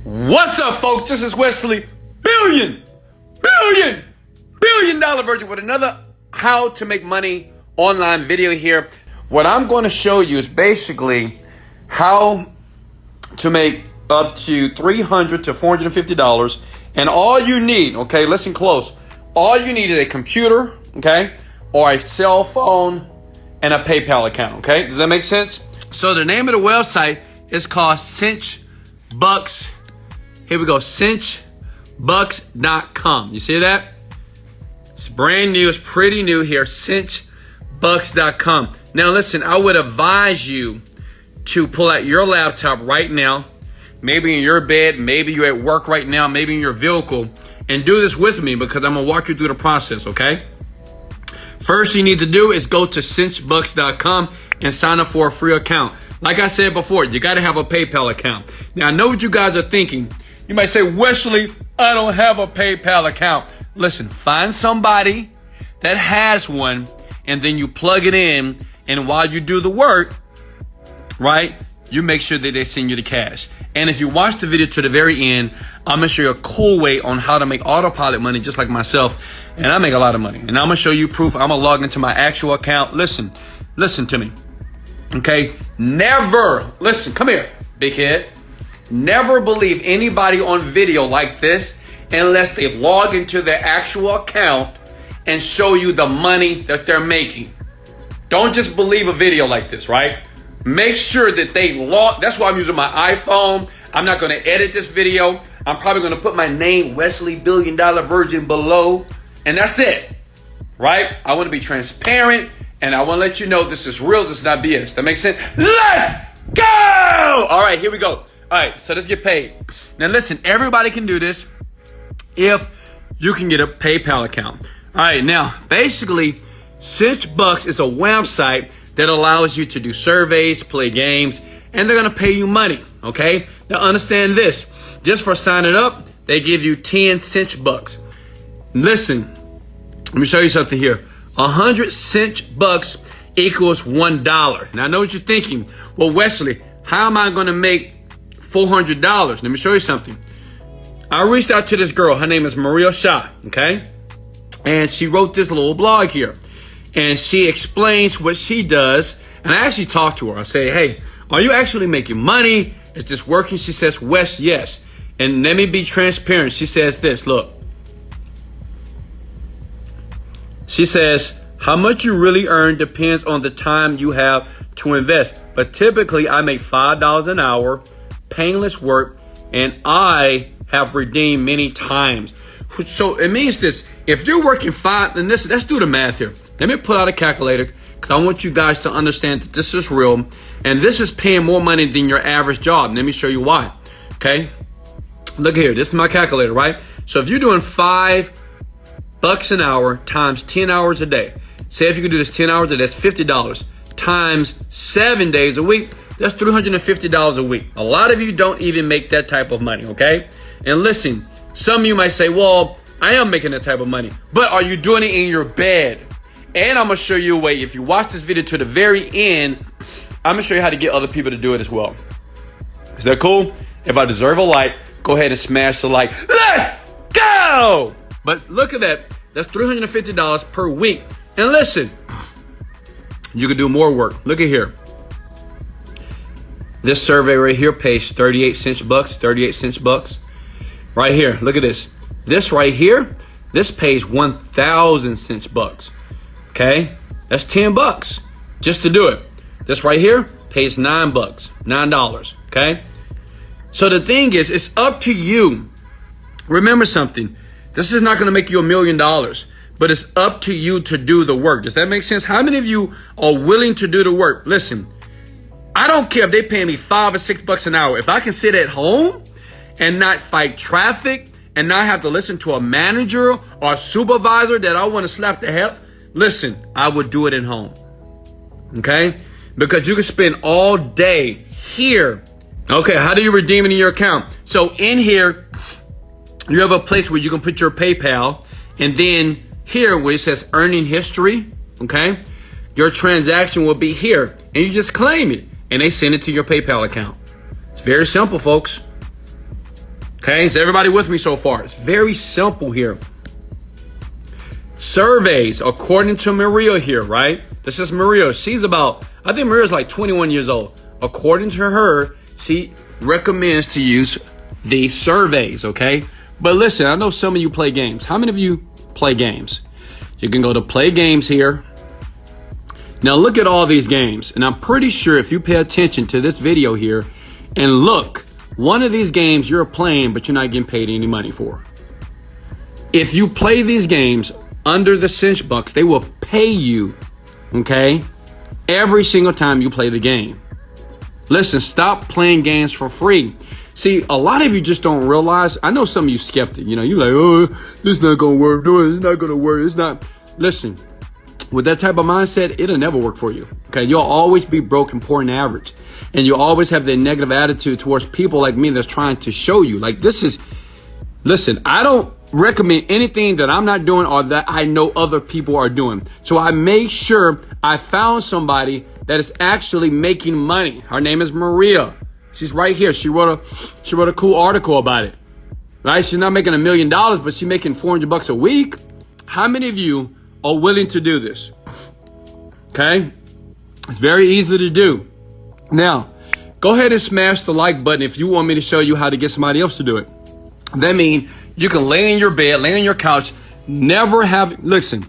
What's up, folks? This is Wesley, billion dollar virgin with another how to make money online video here. What I'm going to show you is basically how to make up to $300 to $450. And all you need, okay, listen close. All you need is a computer, okay, or a cell phone and a PayPal account, okay? Does that make sense? So the name of the website is called cinchbucks. Here we go, cinchbucks.com. You see that? It's brand new, it's pretty new here, cinchbucks.com. Now listen, I would advise you to pull out your laptop right now, maybe in your bed, maybe you're at work right now, maybe in your vehicle, and do this with me because I'm gonna walk you through the process, okay? First you need to do is go to cinchbucks.com and sign up for a free account. Like I said before, you gotta have a PayPal account. Now I know what you guys are thinking. You might say, Wesley, I don't have a PayPal account. Listen, find somebody that has one and then you plug it in, and while you do the work, right, you make sure that they send you the cash. And if you watch the video to the very end, I'm gonna show you a cool way on how to make autopilot money just like myself. And I make a lot of money. And I'm gonna show you proof. I'm gonna log into my actual account. Listen to me. Okay? Never, listen, come here, big head. Never believe anybody on video like this unless they log into their actual account and show you the money that they're making. Don't just believe a video like this, right? Make sure that they log. That's why I'm using my iPhone. I'm not going to edit this video. I'm probably going to put my name, Wesley Billion Dollar Virgin, below. And that's it, right? I want to be transparent and I want to let you know this is real. This is not BS. That makes sense? Let's go! All right, here we go. All right, so let's get paid. Now listen, everybody can do this if you can get a PayPal account. All right, now basically, cinchbucks is a website that allows you to do surveys, play games, and they're gonna pay you money, okay? Now understand this, just for signing up, they give you 10 cinchbucks. Listen, let me show you something here. 100 cinchbucks equals $1. Now I know what you're thinking. Well, Wesley, how am I gonna make $400? Let me show you something. I reached out to this girl. Her name is Maria Shah, okay? And she wrote this little blog here. And she explains what she does. And I actually talked to her. I say, hey, are you actually making money? Is this working? She says, Wes, yes. And let me be transparent. She says this, look. She says, how much you really earn depends on the time you have to invest. But typically I make $5 an hour, painless work, and I have redeemed many times. So it means this, if you're working and listen, let's do the math here. Let me pull out a calculator because I want you guys to understand that this is real and this is paying more money than your average job. Let me show you why, okay? Look here, this is my calculator, right? So if you're doing $5 an hour times 10 hours a day, say if you could do this 10 hours a day, that's $50 times 7 days a week, that's $350 a week. A lot of you don't even make that type of money, okay? And listen, some of you might say, well, I am making that type of money, but are you doing it in your bed? And I'm going to show you a way. If you watch this video to the very end, I'm going to show you how to get other people to do it as well. Is that cool? If I deserve a like, go ahead and smash the like. Let's go! But look at that. That's $350 per week. And listen, you can do more work. Look at here. This survey right here pays 38 cinchbucks. Right here, look at this. This right here, this pays 1,000 cinchbucks. Okay, that's $10 just to do it. This right here pays $9. Okay, so the thing is, it's up to you. Remember something. This is not going to make you $1 million, but it's up to you to do the work. Does that make sense? How many of you are willing to do the work? Listen, I don't care if they pay me $5 or $6 an hour. If I can sit at home and not fight traffic and not have to listen to a manager or a supervisor that I want to slap the hell, listen, I would do it at home. Okay? Because you can spend all day here. Okay, how do you redeem it in your account? So in here, you have a place where you can put your PayPal, and then here where it says earning history, okay? Your transaction will be here, and you just claim it, and they send it to your PayPal account. It's very simple, folks. Okay, so everybody with me so far? It's very simple here. Surveys, according to Maria here, right? This is Maria. She's I think Maria's like 21 years old. According to her, she recommends to use these surveys, okay? But listen, I know some of you play games. How many of you play games? You can go to play games here. Now look at all these games. And I'm pretty sure if you pay attention to this video here and look, one of these games you're playing, but you're not getting paid any money for. If you play these games under the cinch bucks, they will pay you, okay, every single time you play the game. Listen, stop playing games for free. See, a lot of you just don't realize. I know some of you skeptic. You know, you're like, oh, this is not going to work. No, it's not going to work. It's not. Listen, with that type of mindset, it'll never work for you. Okay, you'll always be broke and poor and average. And you'll always have that negative attitude towards people like me that's trying to show you. Like listen, I don't recommend anything that I'm not doing or that I know other people are doing. So I made sure I found somebody that is actually making money. Her name is Maria. She's right here. She wrote a cool article about it. Right? She's not making $1 million, but she's making $400 a week. How many of you are willing to do this? Okay? It's very easy to do. Now, go ahead and smash the like button if you want me to show you how to get somebody else to do it. That means you can lay in your bed, lay on your couch, listen,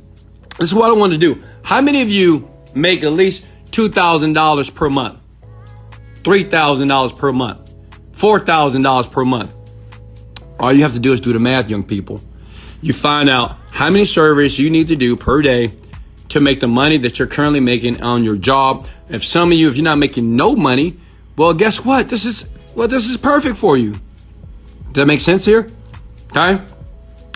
this is what I want to do. How many of you make at least $2,000 per month? $3,000 per month? $4,000 per month? All you have to do is do the math, young people. You find out how many surveys you need to do per day to make the money that you're currently making on your job. If some of you, if you're not making no money, well, guess what? This is perfect for you. Does that make sense here? Okay.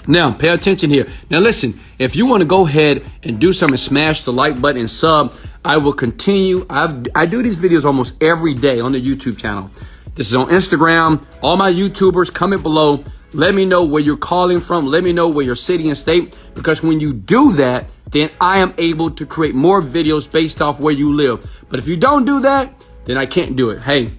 Now, pay attention here. Now, listen, if you want to go ahead and do something, smash the like button and sub. I will continue. I do these videos almost every day on the YouTube channel. This is on Instagram. All my YouTubers, comment below. Let me know where you're calling from. Let me know where your city and state. Because when you do that, then I am able to create more videos based off where you live. But if you don't do that, then I can't do it. Hey,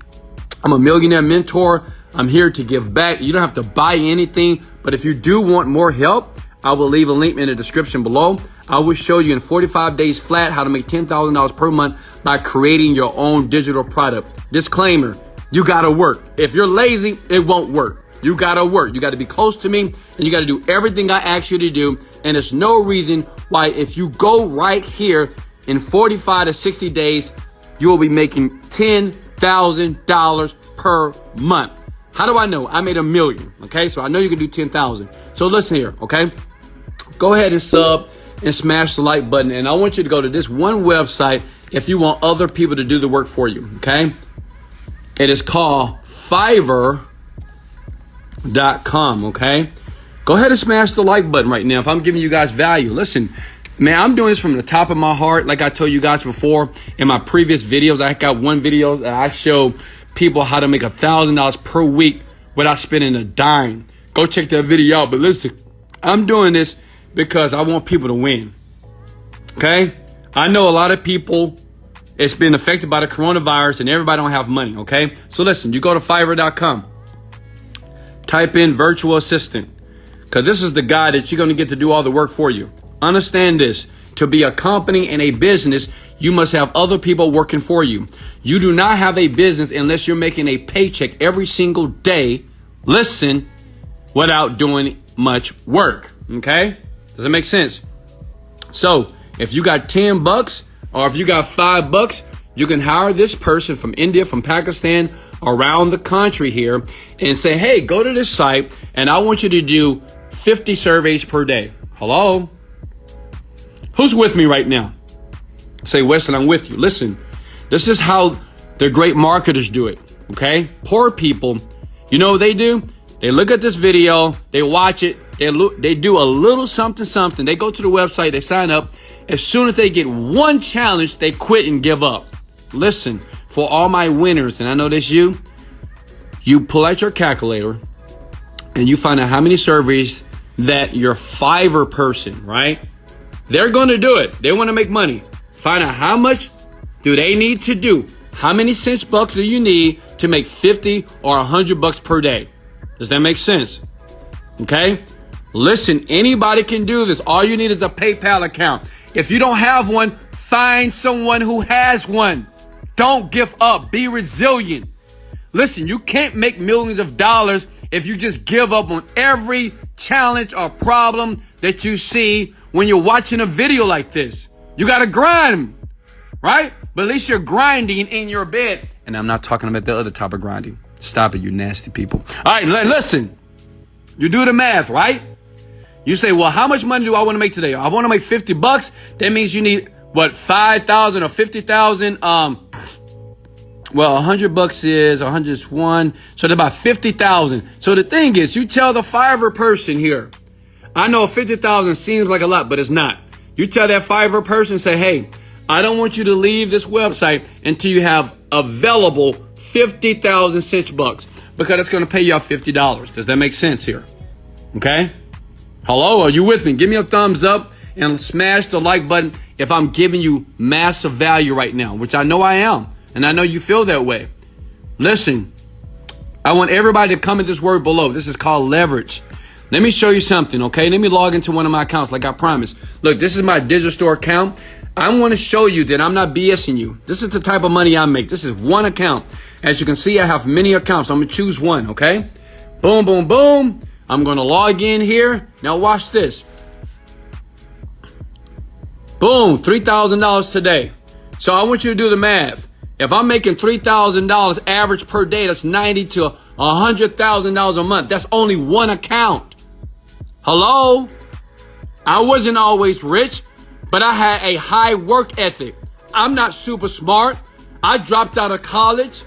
I'm a millionaire mentor. I'm here to give back. You don't have to buy anything. But if you do want more help, I will leave a link in the description below. I will show you in 45 days flat how to make $10,000 per month by creating your own digital product. Disclaimer, you got to work. If you're lazy, it won't work. You got to work. You got to be close to me and you got to do everything I ask you to do. And there's no reason why if you go right here in 45 to 60 days, you will be making $10,000 per month. How do I know? I made $1 million. Okay. So I know you can do 10,000. So listen here. Okay. Go ahead and sub and smash the like button. And I want you to go to this one website if you want other people to do the work for you. Okay. It is called Fiverr.com. Okay. Go ahead and smash the like button right now. If I'm giving you guys value, listen, man, I'm doing this from the top of my heart. Like I told you guys before in my previous videos, I got one video that I show people how to make $1,000 per week without spending a dime. Go check that video out. But listen, I'm doing this because I want people to win. Okay. I know a lot of people, it's been affected by the coronavirus and everybody don't have money. Okay. So listen, you go to Fiverr.com, type in virtual assistant, because this is the guy that you're going to get to do all the work for you. Understand this. To be a company and a business, you must have other people working for you. You do not have a business unless you're making a paycheck every single day, listen, without doing much work. Okay? Does that make sense? So if you got $10 or if you got $5, you can hire this person from India, from Pakistan, around the country here and say, hey, go to this site and I want you to do 50 surveys per day. Hello? Who's with me right now? Say, Weston, I'm with you. Listen, this is how the great marketers do it. Okay? Poor people, you know what they do? They look at this video, they watch it, they do a little something. They go to the website, they sign up. As soon as they get one challenge, they quit and give up. Listen, for all my winners, and I know that's you pull out your calculator and you find out how many surveys that your Fiverr person, right? They're going to do it. They want to make money. Find out how much do they need to do. How many cents bucks do you need to make 50 or $100 per day? Does that make sense? Okay? Listen, anybody can do this. All you need is a PayPal account. If you don't have one, find someone who has one. Don't give up. Be resilient. Listen, you can't make millions of dollars if you just give up on every challenge or problem that you see when you're watching a video like this. You got to grind, right? But at least you're grinding in your bed. And I'm not talking about the other type of grinding. Stop it, you nasty people. All right, listen. You do the math, right? You say, well, how much money do I want to make today? I want to make $50. That means you need, what, 5,000 or 50,000? Well, $100 is 100 is one. So that's about 50,000. So the thing is, you tell the Fiverr person here, I know 50,000 seems like a lot, but it's not. You tell that Fiverr person, say, hey, I don't want you to leave this website until you have available 50,000 cinch bucks, because it's going to pay you out $50. Does that make sense here? Okay. Hello, are you with me? Give me a thumbs up and smash the like button if I'm giving you massive value right now, which I know I am. And I know you feel that way. Listen, I want everybody to comment this word below. This is called leverage. Let me show you something, okay? Let me log into one of my accounts like I promised. Look, this is my digital store account. I want to show you that I'm not BSing you. This is the type of money I make. This is one account. As you can see, I have many accounts. I'm going to choose one, okay? Boom, boom, boom. I'm going to log in here. Now watch this. Boom, $3,000 today. So I want you to do the math. If I'm making $3,000 average per day, that's $90,000 to $100,000 a month. That's only one account. Hello? I wasn't always rich, but I had a high work ethic. I'm not super smart. I dropped out of college,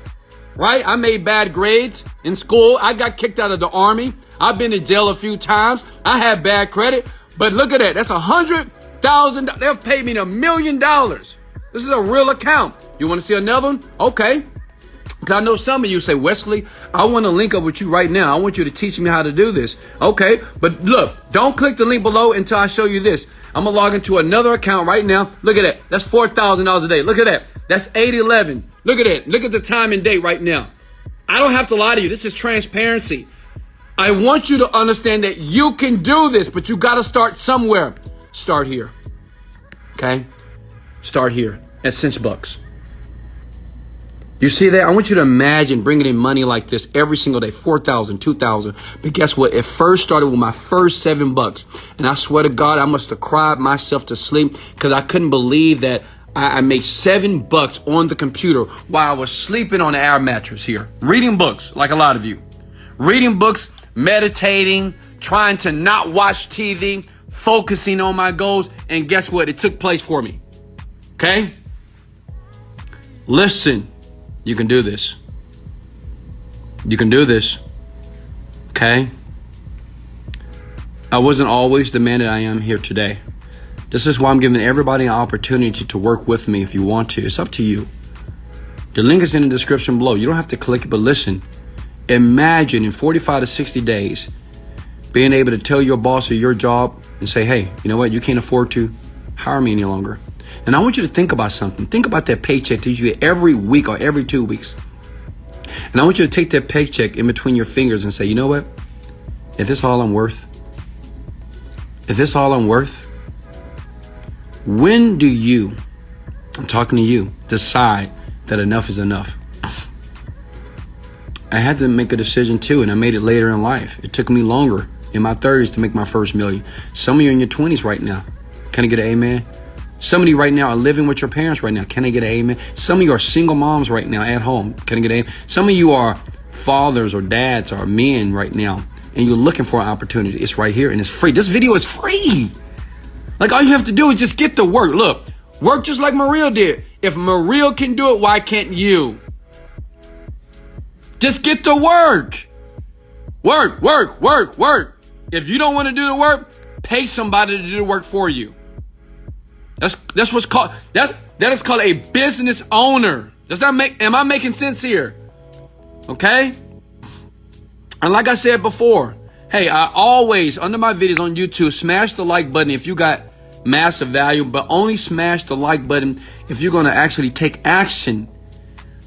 right? I made bad grades in school. I got kicked out of the army. I've been to jail a few times. I had bad credit, but look at that. That's $100,000. They'll pay me $1 million. This is a real account. You want to see another one? Okay. Because I know some of you say, Wesley, I want to link up with you right now. I want you to teach me how to do this. Okay. But look, don't click the link below until I show you this. I'm going to log into another account right now. Look at that. That's $4,000 a day. Look at that. That's 8/11. Look at that. Look at the time and date right now. I don't have to lie to you. This is transparency. I want you to understand that you can do this, but you got to start somewhere. Start here. Okay. Start here at cinch bucks. You see that? I want you to imagine bringing in money like this every single day, 4,000, 2,000. But guess what? It first started with my first $7. And I swear to God, I must have cried myself to sleep because I couldn't believe that I made $7 on the computer while I was sleeping on the air mattress here, reading books like a lot of you, reading books, meditating, trying to not watch TV, focusing on my goals. And guess what? It took place for me. Okay? Listen. You can do this. You can do this. Okay? I wasn't always the man that I am here today. This is why I'm giving everybody an opportunity to work with me if you want to. It's up to you. The link is in the description below. You don't have to click it, but listen. Imagine in 45 to 60 days being able to tell your boss or your job and say, hey, you know what? You can't afford to hire me any longer. And I want you to think about something. Think about that paycheck that you get every week or every 2 weeks. And I want you to take that paycheck in between your fingers and say, you know what? If this all I'm worth, when do you, I'm talking to you, decide that enough is enough? I had to make a decision too, and I made it later in life. It took me longer in my 30s to make my first million. Some of you are in your 20s right now. Can I get an amen? Some of you right now are living with your parents right now. Can I get an amen? Some of you are single moms right now at home. Can I get an amen? Some of you are fathers or dads or men right now, and you're looking for an opportunity. It's right here, and it's free. This video is free. Like, all you have to do is just get to work. Look, work just like Maria did. If Maria can do it, why can't you? Just get to work. Work, work, work, work. If you don't want to do the work, pay somebody to do the work for you. That's what's called, that is called a business owner. Am I making sense here? Okay? And like I said before, hey, I always, under my videos on YouTube, smash the like button if you got massive value, but only smash the like button if you're going to actually take action.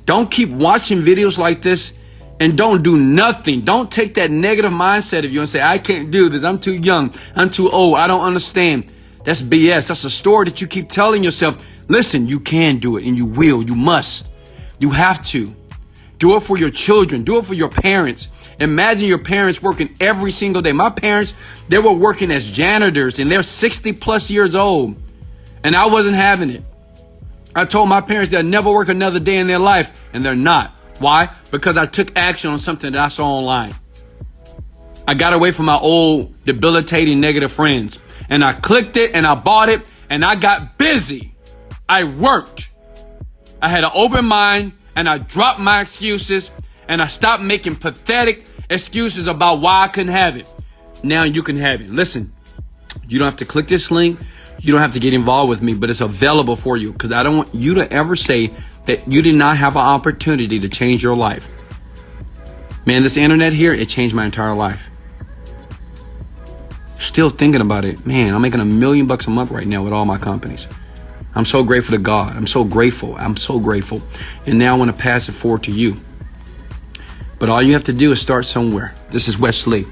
Don't keep watching videos like this and don't do nothing. Don't take that negative mindset of you and say, I can't do this. I'm too young. I'm too old. I don't understand. That's BS. That's a story that you keep telling yourself. Listen, you can do it, and you will. You must. You have to. Do it for your children. Do it for your parents. Imagine your parents working every single day. My parents, they were working as janitors, and they're 60 plus years old. And I wasn't having it. I told my parents they'll never work another day in their life, and they're not. Why? Because I took action on something that I saw online. I got away from my old debilitating negative friends, and I clicked it, and I bought it, and I got busy. I worked. I had an open mind, and I dropped my excuses, and I stopped making pathetic excuses about why I couldn't have it. Now you can have it. Listen, you don't have to click this link. You don't have to get involved with me, but it's available for you, because I don't want you to ever say that you did not have an opportunity to change your life. Man, this internet here, it changed my entire life. Still thinking about it. Man, I'm making $1 million a month right now with all my companies. I'm so grateful to God. I'm so grateful. I'm so grateful. And now I want to pass it forward to you. But all you have to do is start somewhere. This is Wesley.